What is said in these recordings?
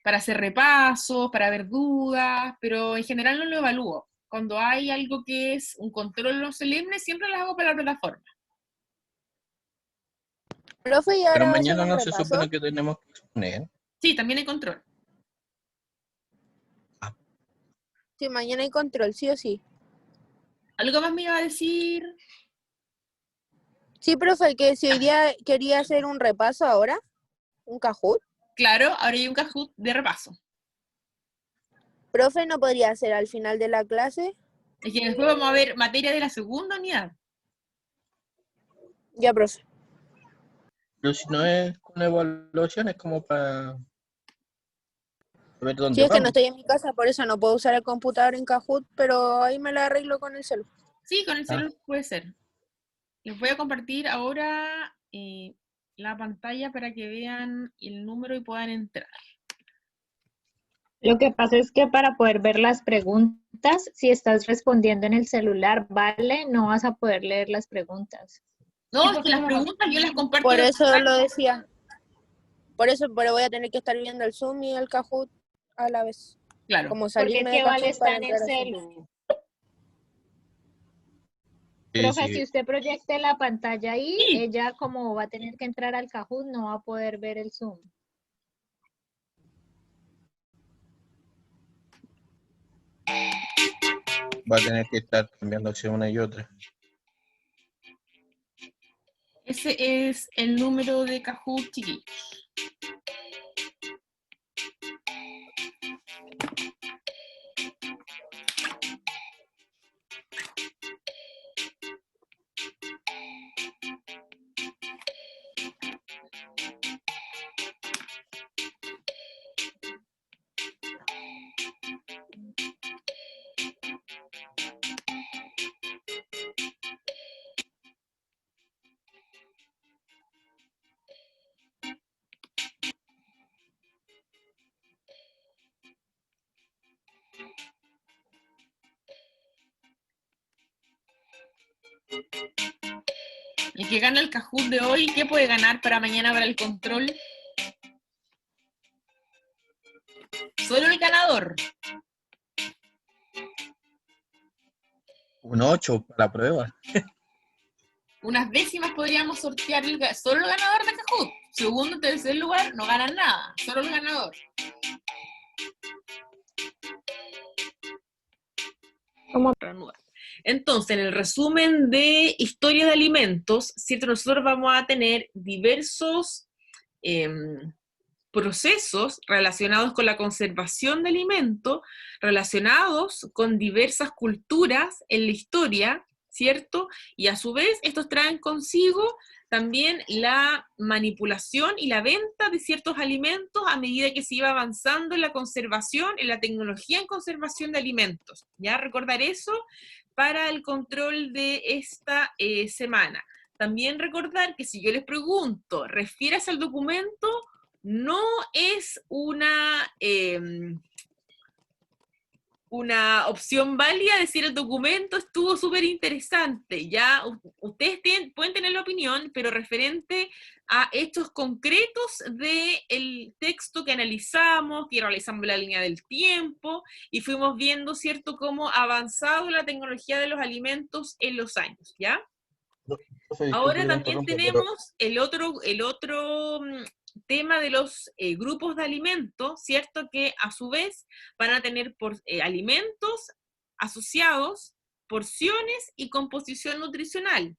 para hacer repasos, para ver dudas, pero en general no lo evalúo. Cuando hay algo que es un control no solemne, siempre lo hago para la plataforma. Profe, ¿y Pero ahora va a hacer mañana un no se repaso? supone que tenemos que exponer. Sí, también hay control. Sí, mañana hay control, sí o sí. ¿Algo más me iba a decir? Sí, profe, que si hoy día quería hacer un repaso ahora, un Kahoot. Claro, ahora hay un Kahoot de repaso. Profe, ¿no podría hacer al final de la clase? Es que después vamos a ver materia de la segunda unidad. Ya, profe. Pero si no es con evaluación, es como para ver Sí, dónde es que no vamos. estoy en mi casa, por eso no puedo usar el computador en Kahoot, pero ahí me la arreglo con el celular. Sí, con el Ah, celular puede ser. Les voy a compartir ahora la pantalla para que vean el número y puedan entrar. Lo que pasa es que para poder ver las preguntas, si estás respondiendo en el celular, vale, no vas a poder leer las preguntas. No, es que las preguntas yo las comparto Por en la eso pantalla. lo decía. Por eso, pero voy a tener que estar viendo el Zoom y el Kahoot a la vez. Claro. Como Porque salirme es de que vale Kahoot está para en el entrar a Zoom. celu. sí, Profe, sí. si usted proyecte la pantalla ahí, Sí. ella como va a tener que entrar al Kahoot, no va a poder ver el Zoom. Va a tener que estar cambiando hacia una y otra. Ese es el número de Kahoot, chiquillos. El que gana el Kahoot de hoy, ¿qué puede ganar para mañana para el control? Solo el ganador. Un 8 para la prueba. Unas décimas podríamos sortear solo el ganador de Kahoot. Segundo y tercer lugar no ganan nada, solo el ganador. ¿Cómo? Entonces, en el resumen de historia de alimentos, ¿cierto? Nosotros vamos a tener diversos procesos relacionados con la conservación de alimentos, relacionados con diversas culturas en la historia, ¿cierto? Y a su vez, estos traen consigo también la manipulación y la venta de ciertos alimentos a medida que se iba avanzando en la conservación, en la tecnología en conservación de alimentos. ¿Ya? Recordar eso para el control de esta semana. También recordar que si yo les pregunto, ¿refieras al documento? No es una opción válida decir el documento estuvo súper interesante. Ya ustedes pueden tener la opinión, pero referente a hechos concretos del texto que analizamos, que realizamos la línea del tiempo, y fuimos viendo, ¿cierto?, cómo ha avanzado la tecnología de los alimentos en los años, ¿ya? Ahora también tenemos el otro tema de los grupos de alimentos, ¿cierto? Que a su vez van a tener alimentos asociados, porciones y composición nutricional.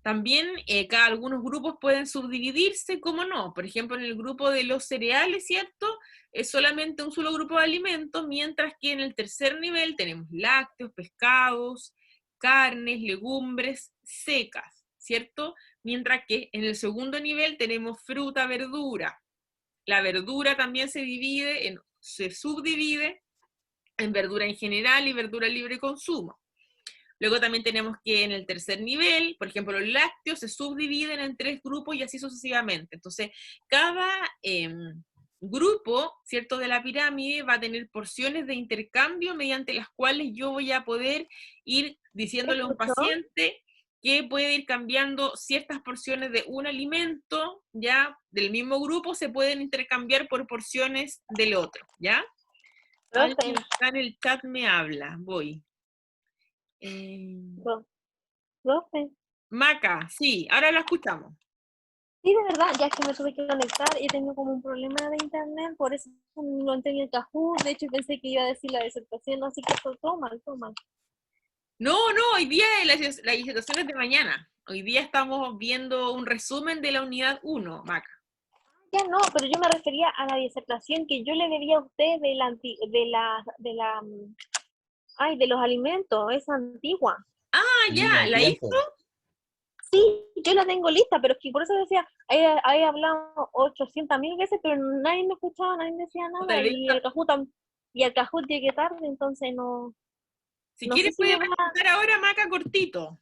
También algunos grupos pueden subdividirse, como no. Por ejemplo, en el grupo de los cereales, ¿cierto? Es solamente un solo grupo de alimentos, mientras que en el tercer nivel tenemos lácteos, pescados, carnes, legumbres secas, ¿cierto? Mientras que en el segundo nivel tenemos fruta, verdura. La verdura también se subdivide en verdura en general y verdura libre consumo. Luego también tenemos que en el tercer nivel, por ejemplo, los lácteos se subdividen en 3 grupos y así sucesivamente. Entonces, cada grupo, ¿cierto?, de la pirámide va a tener porciones de intercambio mediante las cuales yo voy a poder ir diciéndole a un paciente que puede ir cambiando ciertas porciones de un alimento, ¿ya? Del mismo grupo se pueden intercambiar por porciones del otro, ¿ya? Profe, Alguien acá en el chat me habla, voy. profe. Maca, sí, ahora la escuchamos. Sí, de verdad, ya es que me tuve que conectar y tengo como un problema de internet, por eso no entré en el Kahoot. De hecho, pensé que iba a decir la disertación, así que todo mal, todo mal. No, hoy día la disertación es de mañana. Hoy día estamos viendo un resumen de la unidad 1, Maca. Ya no, pero yo me refería a la disertación que yo le debía a usted de los alimentos, esa antigua. Ah, ya, ¿la hizo? Sí, yo la tengo lista, pero es que por eso decía, he hablado 800.000 veces, pero nadie me escuchaba, nadie me decía O nada, tal vez, y el Kahoot llegué tarde, entonces si no sé quieres si puede me va. preguntar ahora, Maca, cortito.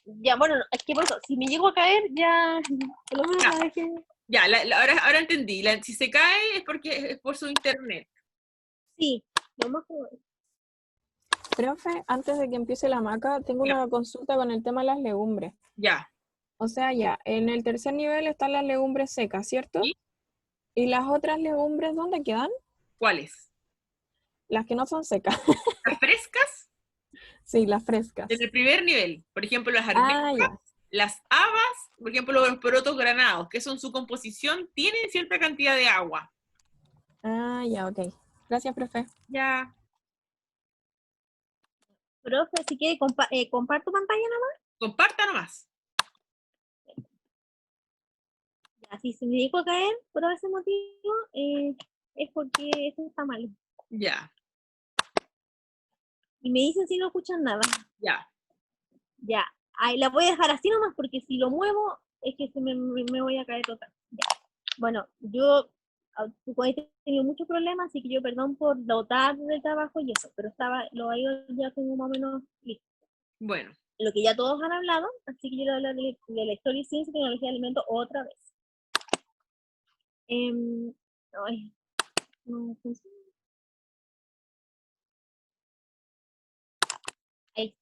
Ya, bueno, es que por eso, si me llego a caer, ya, por lo menos Ya. sabes que. Ya, ahora entendí. Si se cae es porque es por su internet. Sí, lo más probable. Profe, antes de que empiece la Maca, tengo Ya. una consulta con el tema de las legumbres. Ya. O sea, ya, en el tercer nivel están las legumbres secas, ¿cierto? ¿Y ¿Y las otras legumbres dónde quedan? cuáles? Las que no son secas. ¿Las frescas? Sí, las En frescas. el primer nivel. Por ejemplo, las Ah, arvejas, ya. las habas, por ejemplo, los porotos granados, que son su composición, tienen cierta cantidad de agua. Ah, ya, ok. Gracias, profe. Ya. Profe, si quiere, comparto pantalla nomás. Comparta nomás. Ya, si se me llegó a caer por ese motivo, es porque esto está mal. Ya. Y me dicen si no escuchan nada. Ya. Ya, ahí la voy a dejar así nomás, porque si lo muevo, es que me voy a caer total. Ya. Bueno, yo he tenido muchos problemas, así que yo perdón por dotar del trabajo y eso, pero lo he ido ya como más o menos listo. Bueno. Lo que ya todos han hablado, así que yo voy a hablar de la historia y ciencia y tecnología de alimentos otra vez. Ay, no funciona. Ahí,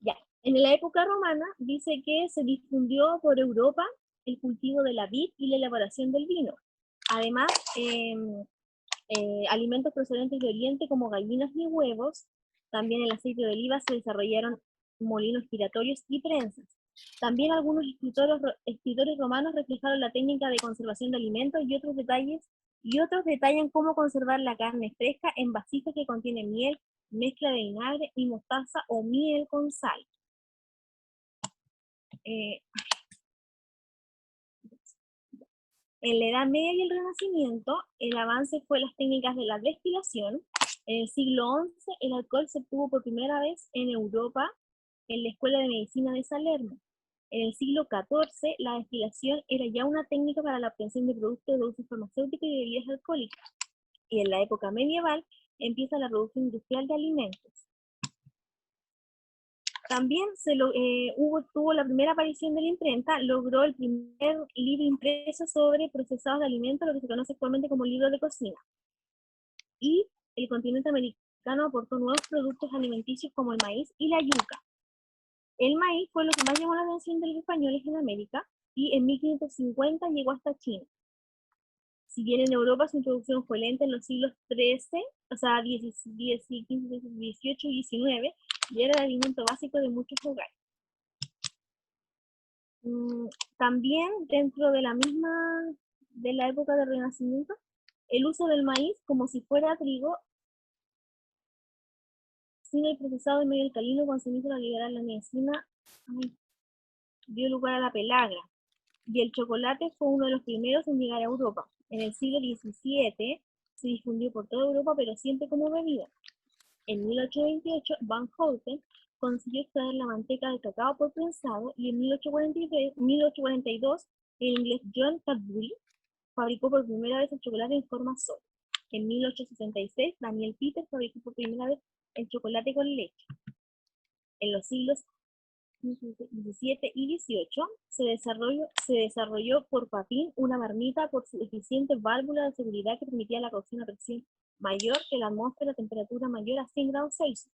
ya. En la época romana dice que se difundió por Europa el cultivo de la vid y la elaboración del vino. Además, alimentos procedentes de Oriente como gallinas y huevos, también el aceite de oliva se desarrollaron molinos giratorios y prensas. También algunos escritores romanos reflejaron la técnica de conservación de alimentos y otros detallan cómo conservar la carne fresca en vasijas que contienen miel, mezcla de vinagre y mostaza o miel con sal. En la Edad Media y el Renacimiento, el avance fue las técnicas de la destilación. En el siglo XI, el alcohol se obtuvo por primera vez en Europa en la Escuela de Medicina de Salerno. En el siglo XIV, la destilación era ya una técnica para la obtención de productos de uso farmacéutico y de bebidas alcohólicas. Y en la época medieval, empieza la producción industrial de alimentos. También tuvo la primera aparición de la imprenta, logró el primer libro impreso sobre procesados de alimentos, lo que se conoce actualmente como libro de cocina. Y el continente americano aportó nuevos productos alimenticios como el maíz y la yuca. El maíz fue lo que más llamó la atención de los españoles en América y en 1550 llegó hasta China. Si bien en Europa su introducción fue lenta en los siglos XIII, o sea, XVIII, XVIII y XIX, y era el alimento básico de muchos hogares. También dentro de la época del Renacimiento, el uso del maíz como si fuera trigo, sin el procesado de medio alcalino con semillas para liberar la medicina, dio lugar a la pelagra. Y el chocolate fue uno de los primeros en llegar a Europa. En el siglo XVII se difundió por toda Europa, pero siempre como bebida. En 1828, Van Houten consiguió extraer la manteca de cacao por prensado y en 1842 el inglés John Cadbury fabricó por primera vez el chocolate en forma sólida. En 1866, Daniel Peter fabricó por primera vez el chocolate con leche. En los siglos XVII y XVIII se desarrolló por Papin una marmita por su eficiente válvula de seguridad que permitía la cocción a presión mayor que la atmósfera a temperatura mayor a 100 grados Celsius.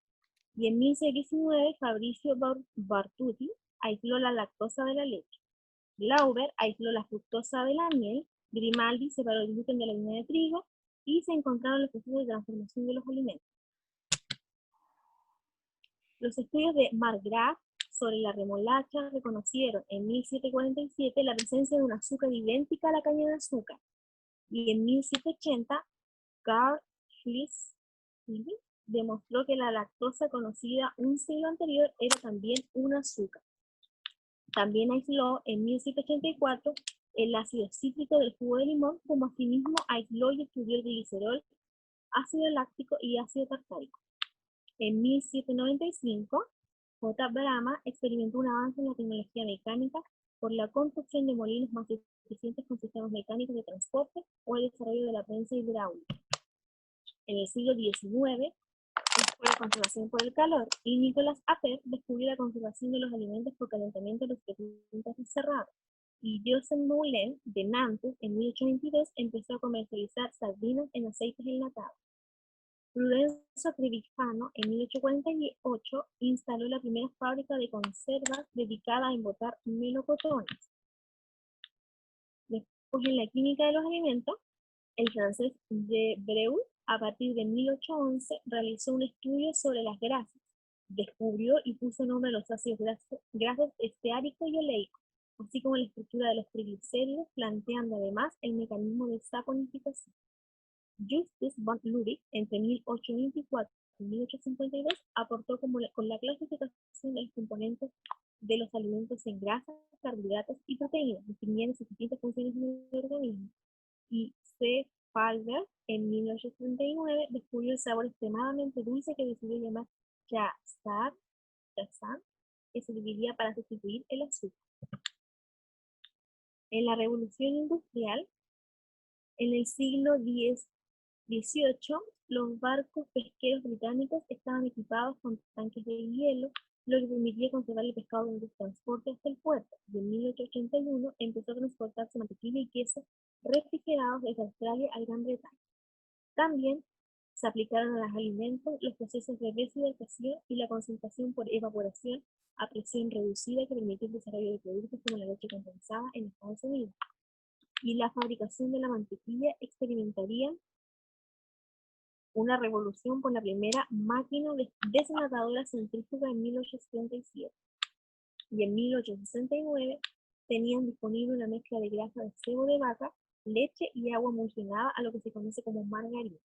Y en 1619, Fabricio Bartuti aisló la lactosa de la leche. Glauber aisló la fructosa de la miel. Grimaldi separó el gluten de la harina de trigo y se encontraron los procesos de transformación de los alimentos. Los estudios de Marggraf sobre la remolacha reconocieron en 1747 la presencia de un azúcar idéntica a la caña de azúcar. Y en 1780, Carl Schlieffen demostró que la lactosa conocida un siglo anterior era también un azúcar. También aisló en 1784 el ácido cítrico del jugo de limón, como asimismo aisló y estudió el glicerol, ácido láctico y ácido tartárico. En 1795, J. Brahma experimentó un avance en la tecnología mecánica por la construcción de molinos más eficientes con sistemas mecánicos de transporte o el desarrollo de la prensa hidráulica. En el siglo XIX, fue la conservación por el calor, y Nicolas Appert descubrió la conservación de los alimentos por calentamiento de los recipientes cerrados. Y Joseph Moulin, de Nantes, en 1822, empezó a comercializar sardinas en aceites enlatados. Prudencio Trevijano, en 1848, instaló la primera fábrica de conservas dedicada a embotar melocotones. Después, en la química de los alimentos, el francés de Breuil, a partir de 1811, realizó un estudio sobre las grasas. Descubrió y puso nombre a los ácidos grasos esteárico y oleico, así como la estructura de los triglicéridos, planteando además el mecanismo de saponificación. Justus von Liebig, entre 1824 y 1852, aportó con la clasificación de los componentes de los alimentos en grasas, carbohidratos y proteínas, definiendo sus distintas funciones en el organismo. Y C. Palmer, en 1839, descubrió el sabor extremadamente dulce que decidió llamar chazan, que se dividía para sustituir el azúcar. En la Revolución Industrial, en el siglo XVIII, los barcos pesqueros británicos estaban equipados con tanques de hielo, lo que permitía conservar el pescado durante el transporte hasta el puerto. Y en 1881 empezó a transportarse mantequilla y queso refrigerados desde Australia a Gran Bretaña. También se aplicaron a los alimentos los procesos de deshidratación y la concentración por evaporación a presión reducida que permitió el desarrollo de productos como la leche condensada en Estados Unidos. Y la fabricación de la mantequilla experimentaría una revolución con la primera máquina desnatadora centrífuga en 1877. Y en 1869 tenían disponible una mezcla de grasa de cebo de vaca, leche y agua emulsionada a lo que se conoce como margarina.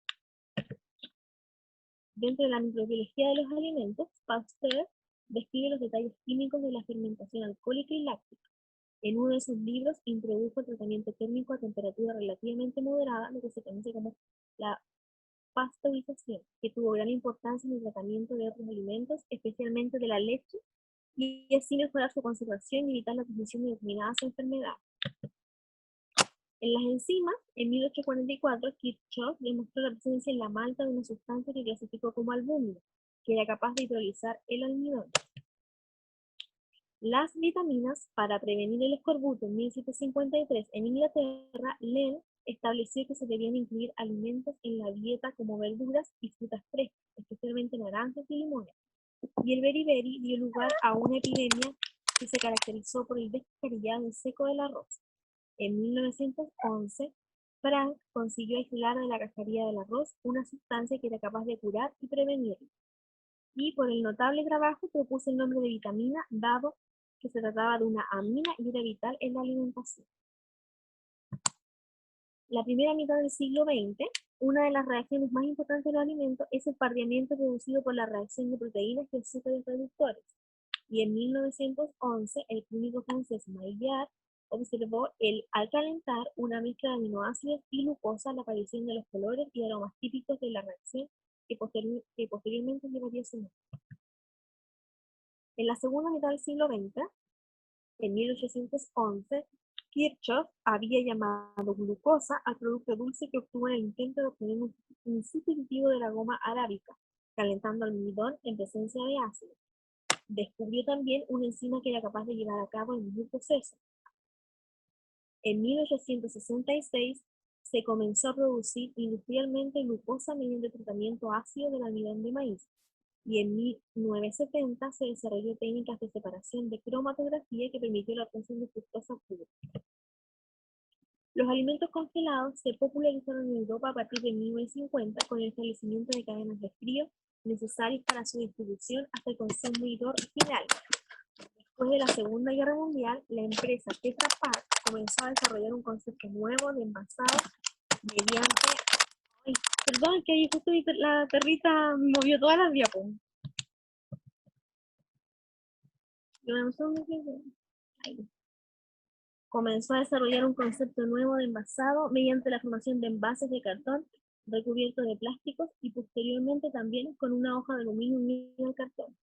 Dentro de la microbiología de los alimentos, Pasteur describe los detalles químicos de la fermentación alcohólica y láctica. En uno de sus libros introdujo el tratamiento térmico a temperatura relativamente moderada, lo que se conoce como la pasteurización, que tuvo gran importancia en el tratamiento de otros alimentos, especialmente de la leche, y así mejorar su conservación y evitar la transmisión de determinadas enfermedades. En las enzimas, en 1844, Kirchhoff demostró la presencia en la malta de una sustancia que clasificó como albúmina, que era capaz de hidrolizar el almidón. Las vitaminas, para prevenir el escorbuto en 1753 en Inglaterra, Lenz estableció que se debían incluir alimentos en la dieta como verduras y frutas frescas, especialmente naranjas y limones. Y el beriberi dio lugar a una epidemia que se caracterizó por el descarriado seco del arroz. En 1911, Frank consiguió aislar de la cascarilla del arroz una sustancia que era capaz de curar y prevenirlo. Y por el notable trabajo propuso el nombre de vitamina, dado que se trataba de una amina y era vital en la alimentación. La primera mitad del siglo XX, una de las reacciones más importantes de los alimentos es el pardeamiento producido por la reacción de proteínas y azúcares reductores. Y en 1911, el químico francés Maillard observó al calentar una mezcla de aminoácidos y glucosa la aparición de los colores y aromas típicos de la reacción que posteriormente llevaría su nombre. En la segunda mitad del siglo XX, en 1811, Kirchhoff había llamado glucosa al producto dulce que obtuvo en el intento de obtener un sustitutivo de la goma arábica, calentando almidón en presencia de ácido. Descubrió también una enzima que era capaz de llevar a cabo el mismo proceso. En 1866 se comenzó a producir industrialmente glucosa mediante tratamiento ácido del almidón de maíz. y en 1970 se desarrolló técnicas de separación de cromatografía que permitió la obtención de fructosa pura. Los alimentos congelados se popularizaron en Europa a partir de 1950 con el establecimiento de cadenas de frío necesarias para su distribución hasta el consumidor final. Después de la Segunda Guerra Mundial, la empresa Tetra Pak comenzó a desarrollar un concepto nuevo de envasado mediante... Ay, perdón, que ahí justo la perrita movió todas las diapos. Comenzó a desarrollar un concepto nuevo de envasado mediante la formación de envases de cartón recubiertos de plásticos y posteriormente también con una hoja de aluminio unida al cartón.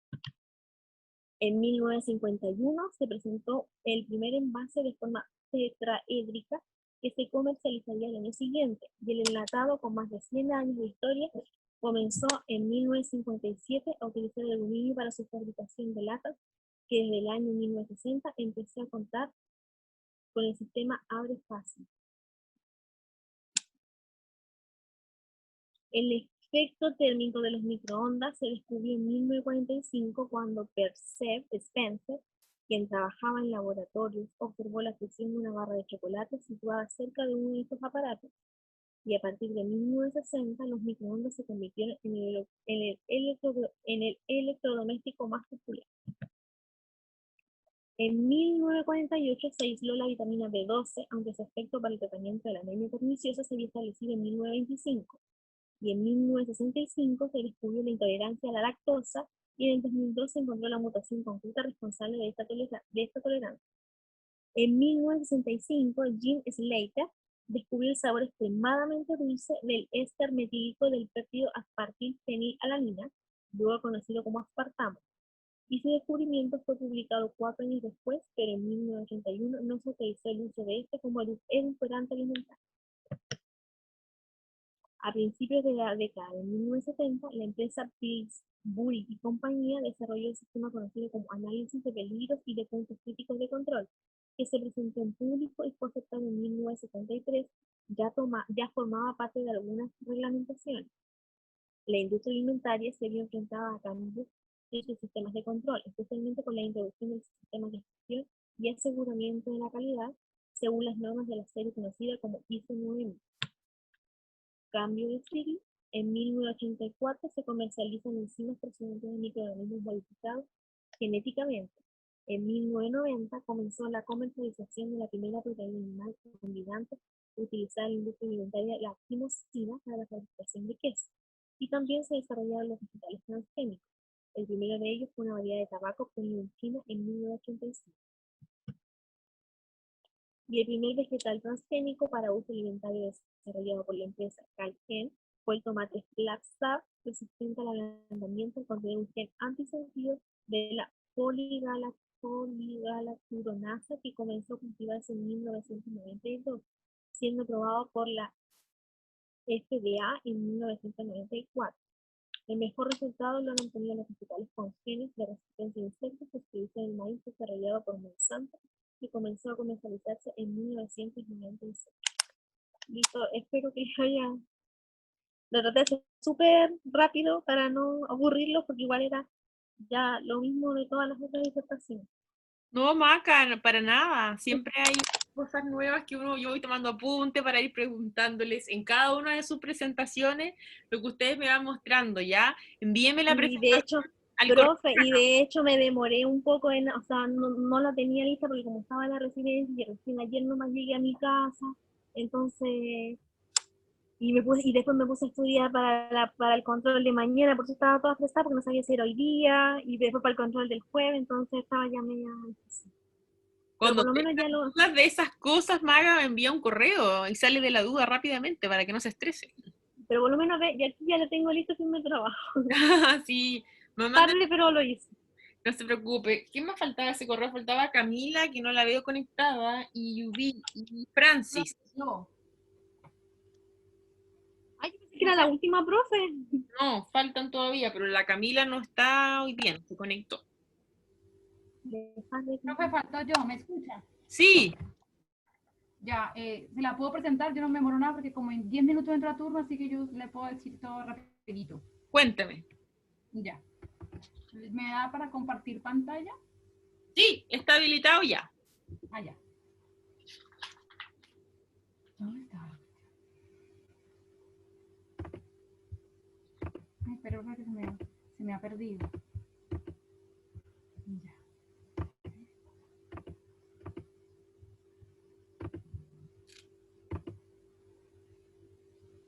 En 1951 se presentó el primer envase de forma tetraédrica que se comercializaría el año siguiente, y el enlatado, con más de 100 años de historia, comenzó en 1957 a utilizar el aluminio para su fabricación de latas, que desde el año 1960 empezó a contar con el sistema Abre Fácil. El efecto térmico de los microondas se descubrió en 1945 cuando Perceval Spencer, quien trabajaba en laboratorios, observó la fusión de una barra de chocolate situada cerca de uno de estos aparatos, y a partir de 1960 los microondas se convirtieron en el electrodoméstico más popular. En 1948 se aisló la vitamina B12, aunque su efecto para el tratamiento de la anemia perniciosa se había establecido en 1925. Y en 1965 se descubrió la intolerancia a la lactosa, y en el 2002 se encontró la mutación concreta responsable de esta tolerancia. En 1965, Jim Slater descubrió el sabor extremadamente dulce del éster metílico del péptido aspartil-fenilalanina, luego conocido como aspartamo, y su descubrimiento fue publicado 4 años después, pero en 1981 no se autorizó el uso de este como edulcorante alimentario. A principios de la década de 1970, la empresa Pillsbury y compañía desarrolló el sistema conocido como análisis de peligros y de puntos críticos de control, que se presentó en público y fue aceptado en 1973, ya formaba parte de algunas reglamentaciones. La industria alimentaria se vio enfrentada a cambios en sus sistemas de control, especialmente con la introducción del sistema de gestión y aseguramiento de la calidad, según las normas de la serie conocida como ISO 9000. Cambio de siglo, en 1984 se comercializan enzimas procedentes de microorganismos modificados genéticamente. En 1990 comenzó la comercialización de la primera proteína animal combinante utilizada en la industria alimentaria, la quimosina, para la fabricación de queso. Y también se desarrollaron los vegetales transgénicos. El primero de ellos fue una variedad de tabaco obtenido en China en 1985. Y el primer vegetal transgénico para uso alimentario desarrollado por la empresa Calgen fue el tomate Flagstaff, resistente al ablandamiento al contener un gen antisentido de la poligalacturonasa, que comenzó a cultivarse en 1992, siendo aprobado por la FDA en 1994. El mejor resultado lo han obtenido los vegetales con genes de resistencia a insectos que se utilizan en el maíz desarrollado por Monsanto, que comenzó a comercializarse en 1996. Listo, espero que haya... Lo traté de hacer súper rápido para no aburrirlo, porque igual era ya lo mismo de todas las otras disertaciones. No, Maca, para nada. Siempre hay cosas nuevas que yo voy tomando apunte para ir preguntándoles en cada una de sus presentaciones lo que ustedes me van mostrando, ¿ya? Envíenme la presentación. De hecho, profe, y de hecho me demoré un poco en, o sea, no la tenía lista porque como estaba en la residencia y recién ayer nomás llegué a mi casa, entonces, y después me puse a estudiar para el control de mañana, por eso estaba toda estresada porque no sabía si era hoy día, y después para el control del jueves, entonces estaba ya media... Cuando por lo menos ya lo... dudas de esas cosas, Maga, me envía un correo y sale de la duda rápidamente para que no se estrese. Pero por lo menos ya aquí ya lo tengo listo sin mi trabajo. Sí, mamá. Tarde, pero lo hice. No se preocupe. ¿Quién más faltaba ese correo? Faltaba Camila, que no la veo conectada, y Yubi, y Francis. No, Ay, yo pensé que era la última, profe. No, faltan todavía, pero la Camila no está hoy bien, se conectó. Profe, faltó yo, ¿me escucha? Sí. Ya, se la puedo presentar, yo no me demoro nada porque como en 10 minutos entra turno, así que yo le puedo decir todo rapidito. Cuéntame. Ya. ¿Me da para compartir pantalla? Sí, está habilitado ya. Ah, ya. ¿Dónde está? Ay, pero creo que se me ha perdido. Ya.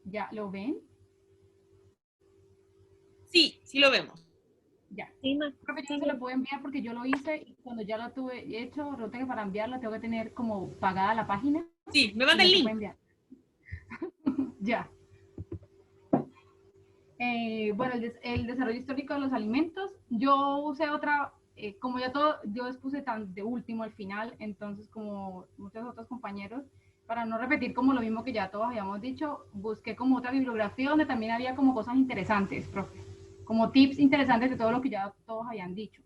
¿Ya lo ven? Sí, sí lo vemos. Ya. Sí, ma. Creo que yo no se lo puedo enviar porque yo lo hice y cuando ya lo tuve hecho, lo tengo para enviarlo, tengo que tener como pagada la página. Sí, me y manda no el se puede link. enviar. Ya. Bueno, el desarrollo histórico de los alimentos. Yo usé otra, como ya todo, yo expuse tan de último al final, entonces como muchos otros compañeros, para no repetir como lo mismo que ya todos habíamos dicho, busqué como otra bibliografía donde también había como cosas interesantes, profe, como tips interesantes de todo lo que ya todos habían dicho.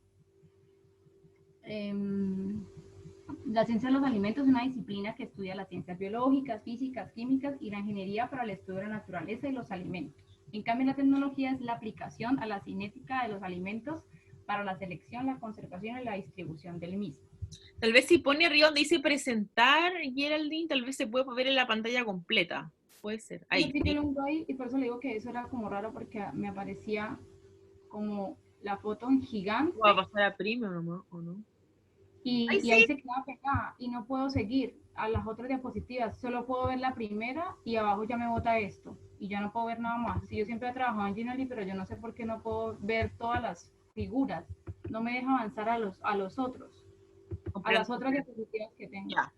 La ciencia de los alimentos es una disciplina que estudia las ciencias biológicas, físicas, químicas y la ingeniería para el estudio de la naturaleza y los alimentos. En cambio, la tecnología es la aplicación a la cinética de los alimentos para la selección, la conservación y la distribución del mismo. Tal vez si pone arriba donde dice presentar, Geraldine, tal vez se puede ver en la pantalla completa. Puede ser. Ahí. Yo lo pongo ahí y por eso le digo que eso era como raro porque me aparecía como la foto en gigante. ¿Va a pasar a premium nomás o no? Y ahí se queda pegada y no puedo seguir a las otras diapositivas, solo puedo ver la primera y abajo ya me bota esto y ya no puedo ver nada más. Sí, yo siempre he trabajado en Ginolis, pero yo no sé por qué no puedo ver todas las figuras, no me deja avanzar a los otros, a las otras diapositivas que tengo. Ya.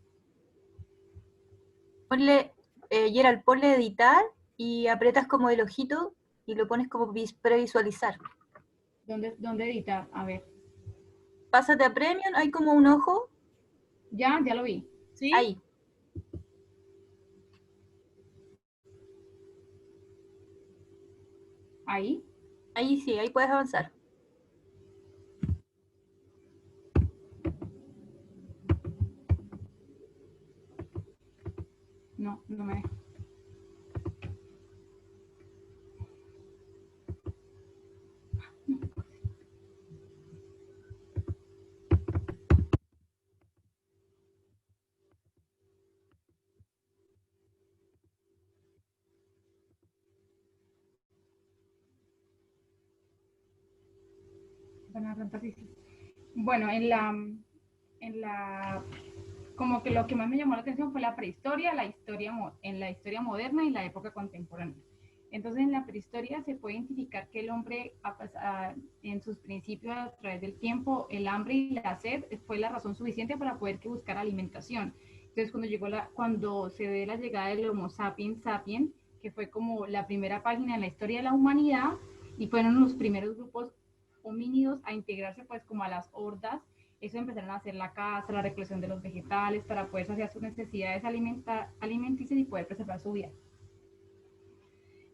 Ponle, Gerald, ponle editar y aprietas como el ojito y lo pones como previsualizar. ¿Dónde editar? A ver. Pásate a Premium, hay como un ojo. Ya lo vi. ¿Sí? Ahí. Ahí. Ahí sí, ahí puedes avanzar. No me deja. Bueno, como que lo que más me llamó la atención fue la prehistoria, en la historia moderna y la época contemporánea. Entonces, en la prehistoria se puede identificar que el hombre, en sus principios a través del tiempo, el hambre y la sed fue la razón suficiente para poder que buscar alimentación. Entonces, cuando se ve la llegada del Homo sapiens sapiens, que fue como la primera página en la historia de la humanidad y fueron los primeros grupos homínidos a integrarse pues como a las hordas, eso empezaron a hacer la caza, la recolección de los vegetales para poder saciar sus necesidades alimenticias y poder preservar su vida.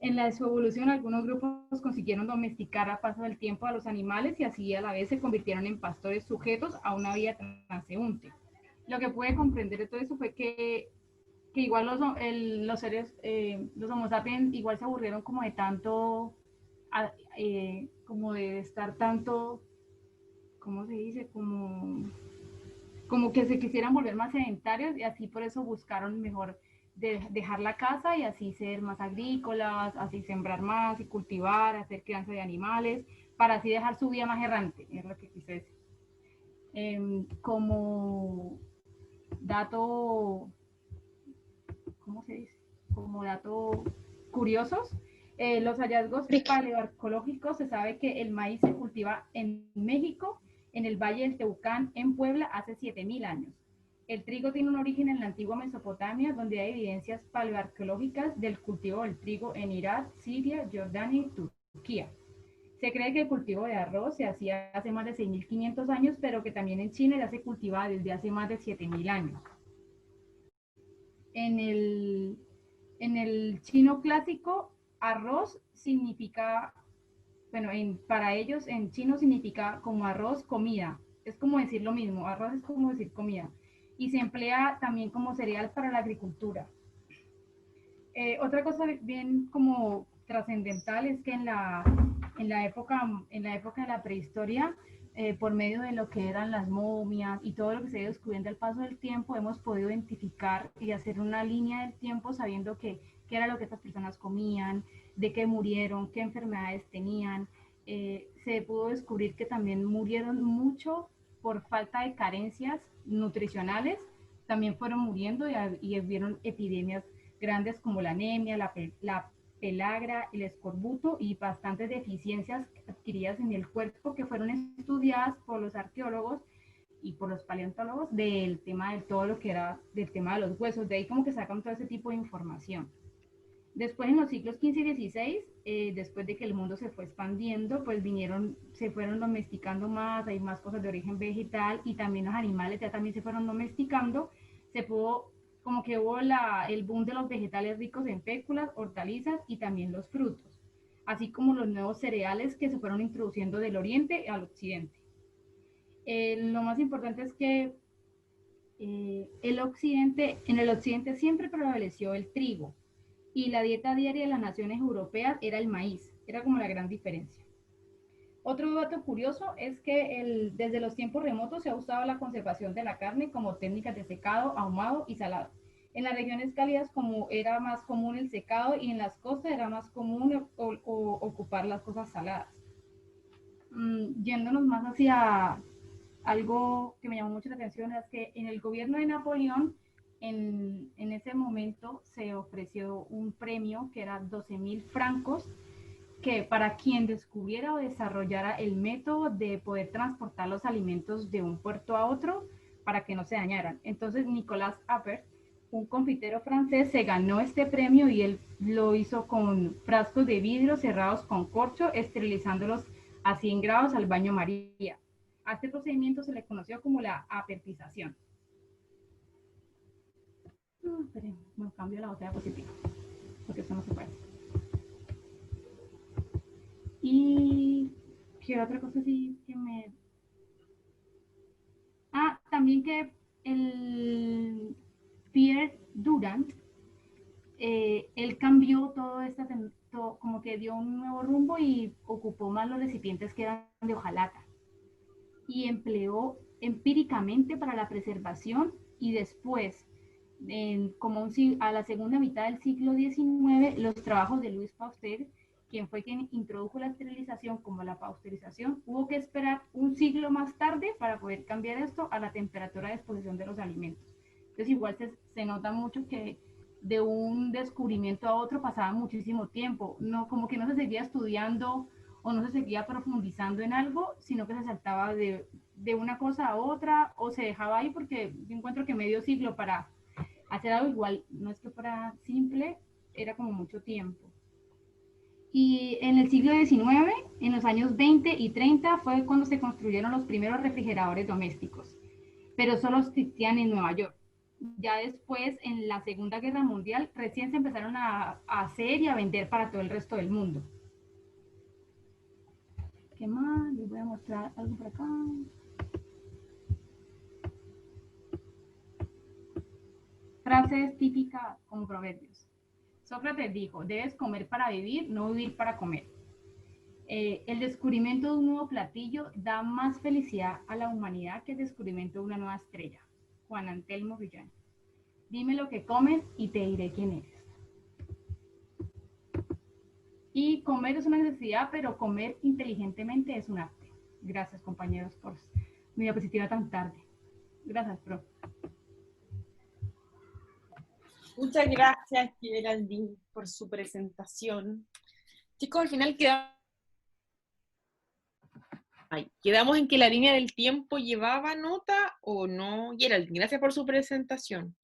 En su evolución, algunos grupos consiguieron domesticar a paso del tiempo a los animales y así a la vez se convirtieron en pastores sujetos a una vida transeúnte. Lo que pude comprender de todo eso fue que igual los seres, los Homo sapiens igual se aburrieron como de tanto, como de estar tanto, ¿cómo se dice? Como que se quisieran volver más sedentarios y así por eso buscaron mejor dejar la casa y así ser más agrícolas, así sembrar más y cultivar, hacer crianza de animales, para así dejar su vida más errante, es lo que quise decir. Como dato, ¿cómo se dice? Como dato curiosos, los hallazgos paleoarqueológicos, se sabe que el maíz se cultiva en México, en el Valle del Tehuacán, en Puebla, hace 7.000 años. El trigo tiene un origen en la antigua Mesopotamia, donde hay evidencias paleoarqueológicas del cultivo del trigo en Irak, Siria, Jordania y Turquía. Se cree que el cultivo de arroz se hacía hace más de 6.500 años, pero que también en China ya se cultivaba desde hace más de 7.000 años. En el chino clásico, arroz significa, bueno, para ellos en chino significa como arroz, comida. Es como decir lo mismo, arroz es como decir comida. Y se emplea también como cereal para la agricultura. Otra cosa bien como trascendental es que en la época de la prehistoria, por medio de lo que eran las momias y todo lo que se ha ido descubriendo al paso del tiempo, hemos podido identificar y hacer una línea del tiempo sabiendo qué era lo que estas personas comían, de qué murieron, qué enfermedades tenían. Se pudo descubrir que también murieron mucho por falta de carencias nutricionales, también fueron muriendo y hubieron epidemias grandes como la anemia, la pelagra, el escorbuto y bastantes deficiencias adquiridas en el cuerpo que fueron estudiadas por los arqueólogos y por los paleontólogos del tema de todo lo que era del tema de los huesos. De ahí como que sacan todo ese tipo de información. Después, en los siglos XV y XVI, después de que el mundo se fue expandiendo, pues se fueron domesticando más, hay más cosas de origen vegetal y también los animales ya también se fueron domesticando. Como que hubo el boom de los vegetales ricos en féculas, hortalizas y también los frutos, así como los nuevos cereales que se fueron introduciendo del oriente al occidente. Lo más importante es que en el occidente siempre prevaleció el trigo, y la dieta diaria de las naciones europeas era el maíz, era como la gran diferencia. Otro dato curioso es que desde los tiempos remotos se ha usado la conservación de la carne como técnicas de secado, ahumado y salado. En las regiones cálidas como era más común el secado y en las costas era más común ocupar las cosas saladas. Yéndonos más hacia algo que me llamó mucho la atención es que en el gobierno de Napoleón, en ese momento se ofreció un premio que era 12.000 francos, que para quien descubriera o desarrollara el método de poder transportar los alimentos de un puerto a otro para que no se dañaran. Entonces Nicolas Appert, un confitero francés, se ganó este premio y él lo hizo con frascos de vidrio cerrados con corcho, esterilizándolos a 100 grados al baño María. A este procedimiento se le conoció como la apertización. Me cambio la otra diapositiva, porque eso no se puede. Y qué otra cosa sí que me... también que el Pierre Durand, él cambió como que dio un nuevo rumbo y ocupó más los recipientes que eran de hojalata y empleó empíricamente para la preservación y después, a la segunda mitad del siglo XIX, los trabajos de Louis Pasteur, quien fue quien introdujo la esterilización como la pasteurización, hubo que esperar un siglo más tarde para poder cambiar esto a la temperatura de exposición de los alimentos. Entonces igual se nota mucho que de un descubrimiento a otro pasaba muchísimo tiempo, como que no se seguía estudiando o no se seguía profundizando en algo, sino que se saltaba de una cosa a otra o se dejaba ahí, porque yo encuentro que medio siglo para hacer algo igual, no es que fuera simple, era como mucho tiempo. Y en el siglo XIX, en los años 20 y 30, fue cuando se construyeron los primeros refrigeradores domésticos, pero solo existían en Nueva York. Ya después, en la Segunda Guerra Mundial, recién se empezaron a hacer y a vender para todo el resto del mundo. ¿Qué más? Les voy a mostrar algo por acá. Frases típicas como proverbios. Sócrates dijo, debes comer para vivir, no vivir para comer. El descubrimiento de un nuevo platillo da más felicidad a la humanidad que el descubrimiento de una nueva estrella. Juan Antelmo Villán. Dime lo que comes y te diré quién eres. Y comer es una necesidad, pero comer inteligentemente es un arte. Gracias, compañeros, por mi diapositiva tan tarde. Gracias, prof. Muchas gracias, Geraldine, por su presentación. Chicos, al final quedamos en que la línea del tiempo llevaba nota o no. Geraldine, gracias por su presentación.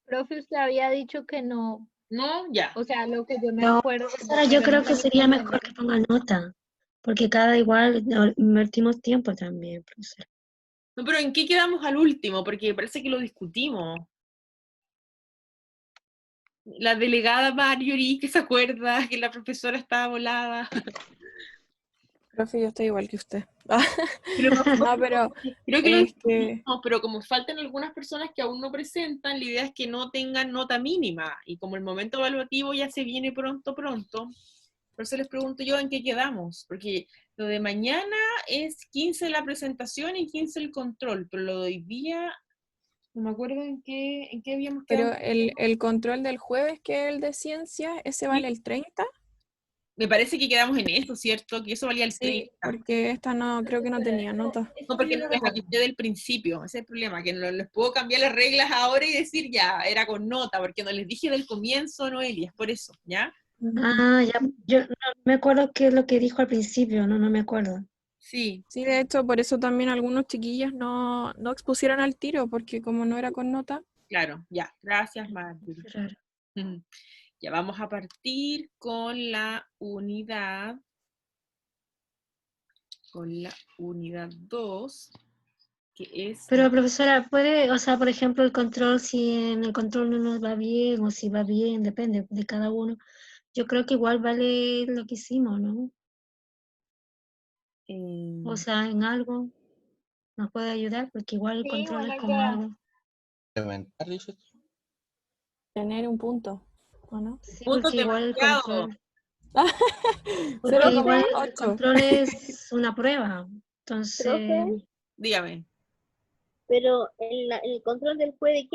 Profe, usted había dicho que no. No, ya. O sea, lo que yo me No, acuerdo. profesora, yo creo que sería mejor que ponga nota, porque cada igual invertimos tiempo también, profesora. No, pero ¿en qué quedamos al último? Porque parece que lo discutimos. La delegada Marjorie, que se acuerda que la profesora estaba volada. Profe, yo estoy igual que usted. Pero No, pero creo que lo es que, discutimos, pero como faltan algunas personas que aún no presentan, la idea es que no tengan nota mínima. Y como el momento evaluativo ya se viene pronto, por eso les pregunto yo en qué quedamos. Porque lo de mañana es 15 la presentación y 15 el control, pero lo de hoy día, no me acuerdo en qué habíamos pero quedado. el control del jueves, que es el de ciencia, ese vale el 30. Me parece que quedamos en eso, ¿cierto? Que eso valía el Sí, 30. porque esta no, creo que no tenía nota. No, porque no les avisé del principio, ese es el problema, que no les puedo cambiar las reglas ahora y decir ya, era con nota, porque no les dije del comienzo, Noelia, es por eso, ¿ya? Ah, ya, yo no me acuerdo qué es lo que dijo al principio, no me acuerdo. Sí, Sí, de hecho, por eso también algunos chiquillos no expusieron al tiro, porque como no era con nota. claro, ya, gracias, Marjorie. Qué raro. Ya vamos a partir con la unidad 2, que es... Pero profesora, puede, o sea, por ejemplo, el control, si en el control no nos va bien o si va bien, depende de cada uno. Yo creo que igual vale lo que hicimos, ¿no? O sea, en algo nos puede ayudar, porque igual el Sí, control buena es como idea. algo. Implementar, dices tú. Tener un punto, ¿o no? Sí, puntos porque igual el demasiado. control, porque igual el 0,8. control es una prueba. Entonces, Profe, Dígame. pero el control del jueves,